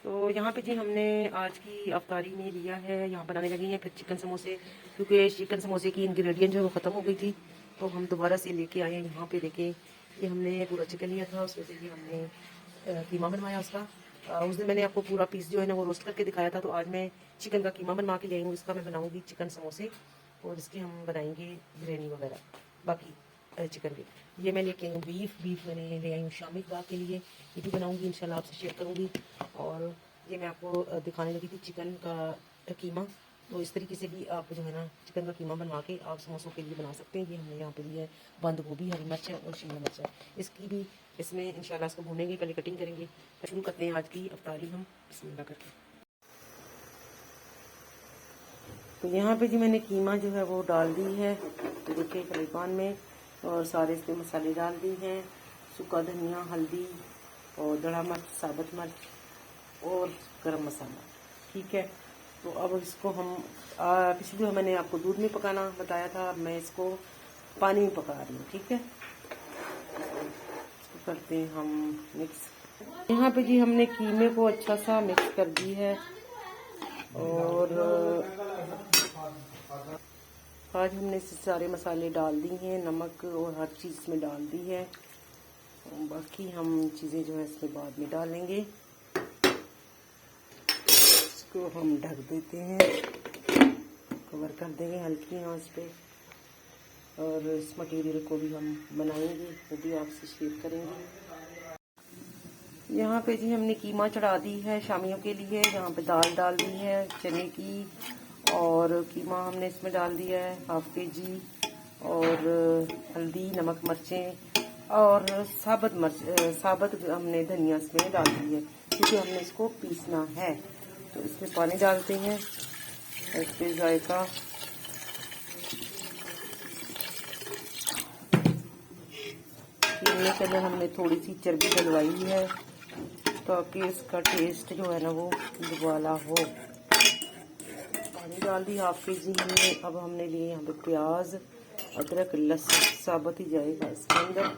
तो यहाँ पे जी हमने आज की अफ्तारी में लिया है, यहाँ बनाने लगी हैं फिर चिकन समोसे, क्योंकि चिकन समोसे की इंग्रेडिएंट जो है वो ख़त्म हो गई थी, तो हम दोबारा से लेके आए हैं। यहाँ पे देखें कि हमने पूरा चिकन लिया था, उसमें से भी हमने कीमा बनवाया उसका। उस दिन मैंने आपको पूरा पीस जो है ना वो रोस्ट करके दिखाया था, तो आज मैं चिकन का कीमा बनवा के ले आई हूँ। इसका मैं बनाऊँगी चिकन समोसे और इसके हम बनाएंगे बिरयानी वगैरह बाकी चिकन के। ये मैं लेके आई हूँ बीफ मैंने ले आई हूँ शामी कबाब के लिए, ये भी बनाऊँगी इंशाल्लाह, आपसे शेयर करूँगी। और ये मैं आपको दिखाने लगी थी चिकन का कीमा, तो इस तरीके से भी आप जो है ना चिकन का कीमा बनवा के आप समोसों के लिए बना सकते हैं। ये हमने यहाँ पे लिया है बंद गोभी, हरी मिर्च है और शिमला मिर्च है। इसकी भी इसमें इंशाल्लाह इसको भूनेंगे, पहले कटिंग करेंगे। शुरू करते हैं आज की अफ्तारी हम बिस्मिल्लाह करके। तो यहाँ पे जी मैंने कीमा जो है वो डाल दी है, तो देखिए फ्राई पैन में, और सारे इसमें मसाले डाल दी हैं, सूखा धनिया, हल्दी और दड़ा मिर्च, साबुत मिर्च और गरम मसाला। ठीक है, तो अब इसको हम पिछली बार मैंने आपको दूध में पकाना बताया था, अब मैं इसको पानी में पका रही हूँ। ठीक है, इसको करते हैं हम मिक्स। यहाँ पे जी हमने कीमे को अच्छा सा मिक्स कर दी है, और आज हमने इससे सारे मसाले डाल दी हैं, नमक और हर चीज़ इसमें डाल दी है। बाकी हम चीज़ें जो है इसमें बाद में डालेंगे। इसको हम ढक देते हैं, कवर कर देंगे हल्की आंच पे, और इस मटेरियल को भी हम बनाएंगे, वो भी आपसे शेयर करेंगे। यहाँ पे जी हमने कीमा चढ़ा दी है शामियों के लिए, यहाँ पे दाल डाल दी है चने की, और कीमा हमने इसमें डाल दिया है हाफ kg, और हल्दी, नमक, मिर्चें और साबुत हमने धनिया इसमें डाल दी है, क्योंकि हमने इसको पीसना है। तो इसमें पानी डालते हैं, इस पे जायका, कीमे के अंदर हमने थोड़ी सी चर्बी डलवाई है ताकि इसका टेस्ट जो है ना वो दुबाला हो। पानी डाल दी हाफ kg हमने। अब हमने लिए यहाँ पे प्याज, अदरक, लहसुन साबुत ही जाएगा इसके अंदर,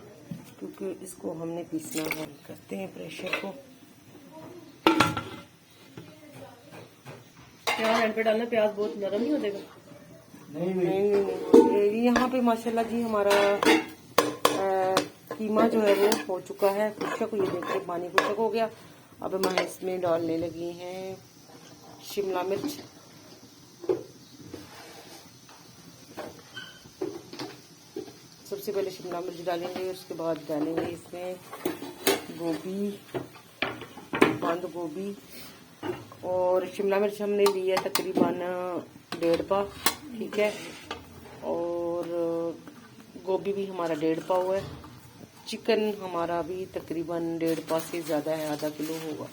क्योंकि इसको हमने पीसना है। करते हैं प्रेशर को। प्याज हैंड पे डालना, प्याज बहुत नरम नहीं हो जाएगा? नहीं। यहाँ पे माशाल्लाह जी हमारा कीमा जो है वो हो चुका है खुशक, ये देखिए पानी खुशक हो गया। अब हम इसमें डालने लगे हैं शिमला मिर्च, सबसे पहले शिमला मिर्च डालेंगे, उसके बाद डालेंगे इसमें गोभी, बंद गोभी, और शिमला मिर्च हमने ली है तकरीबन 1.5 पाव। ठीक है, और गोभी भी हमारा 1.5 पाव है। चिकन हमारा भी तकरीबन 1.5 पाव से ज़्यादा है, आधा किलो होगा।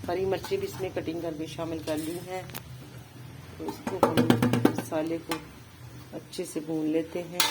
हरी मिर्ची भी इसमें कटिंग करके शामिल कर ली हैं। तो इसको हम मसाले को अच्छे से भून लेते हैं।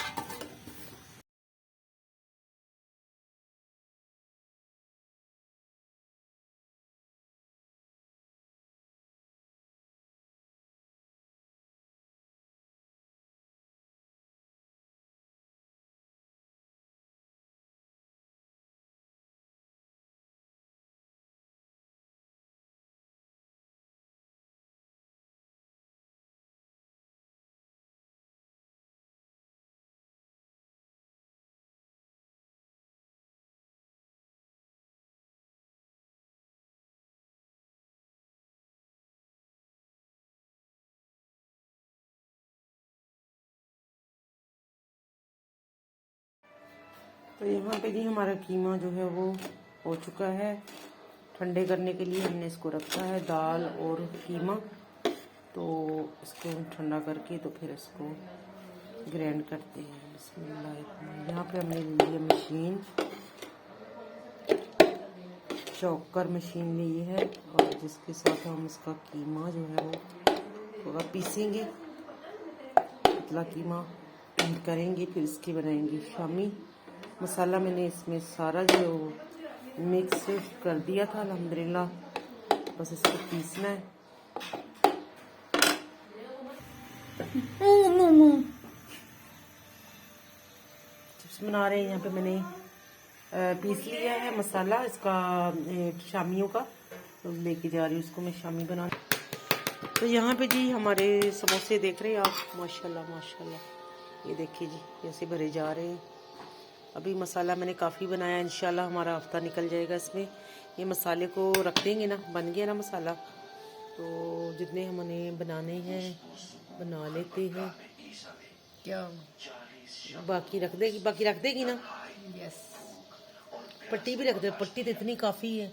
तो यहाँ पे जी हमारा कीमा जो है वो हो चुका है। ठंडे करने के लिए हमने इसको रखा है, दाल और कीमा। तो इसको ठंडा करके तो फिर इसको ग्राइंड करते हैं। बिस्मिल्लाह। यहाँ पे हमने ली है मशीन, चॉकर मशीन ली है, और जिसके साथ हम इसका कीमा जो है वो थोड़ा पीसेंगे, पतला कीमा करेंगे, फिर इसके बनाएंगे शामी। मसाला मैंने इसमें सारा जो मिक्स कर दिया था अल्हम्दुलिल्लाह, बस इसको पीसना है। चिप्स बना रहे हैं यहाँ पे मैंने पीस लिया है मसाला इसका शामियों का, तो लेके जा रही हूँ उसको मैं शामी बना। तो यहाँ पे जी हमारे समोसे देख रहे हैं आप, माशाल्लाह माशाल्लाह, ये देखिए जी कैसे भरे जा रहे हैं। अभी मसाला मैंने काफ़ी बनाया, इंशाल्लाह हमारा हफ्ता निकल जाएगा इसमें। ये मसाले को रख देंगे ना, बन गया ना मसाला, तो जितने हमने बनाने हैं बना लेते हैं। क्या? बाकी रख देगी ना। यस। पट्टी भी रख दे, पट्टी तो इतनी काफ़ी है।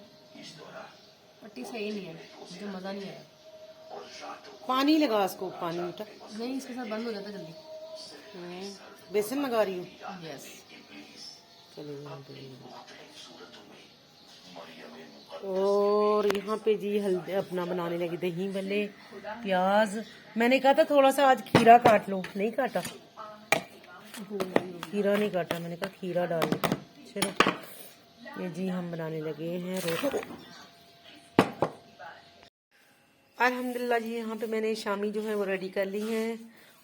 पट्टी सही नहीं है, मुझे मज़ा नहीं आया। पानी लगा इसको, पानी बेटा। नहीं, इसके साथ बंद हो जाता जल्दी। बेसन लगा रही हूँ। यस। और यहाँ पे जी हल्दी अपना बनाने लगी दही भल्ले, प्याज। मैंने कहा था थोड़ा सा आज खीरा काट लो, नहीं काटा, खीरा नहीं काटा, मैंने कहा खीरा डाल लो। चलो ये जी हम बनाने लगे हैं रोटी। अल्हम्दुलिल्लाह जी यहाँ पे मैंने शामी जो है वो रेडी कर ली है,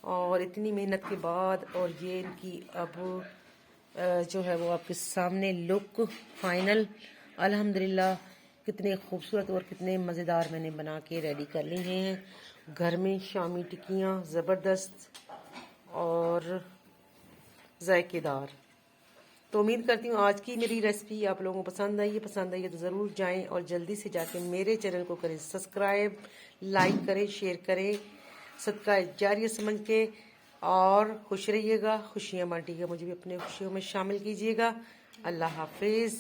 और इतनी मेहनत के बाद, और ये इनकी अब जो है वो आपके सामने लुक फाइनल। अल्हम्दुलिल्लाह कितने खूबसूरत और कितने मज़ेदार मैंने बना के रेडी कर लिए हैं घर में। शामी टिक्कियाँ ज़बरदस्त और जायकेदार। तो उम्मीद करती हूँ आज की मेरी रेसिपी आप लोगों को पसंद आई है। पसंद आई है तो ज़रूर जाएं और जल्दी से जाके मेरे चैनल को करें सब्सक्राइब, लाइक करें, शेयर करें, सदका जारिया समझ के। और खुश रहिएगा, खुशियाँ बांटिएगा, मुझे भी अपने खुशियों में शामिल कीजिएगा। अल्लाह हाफिज़।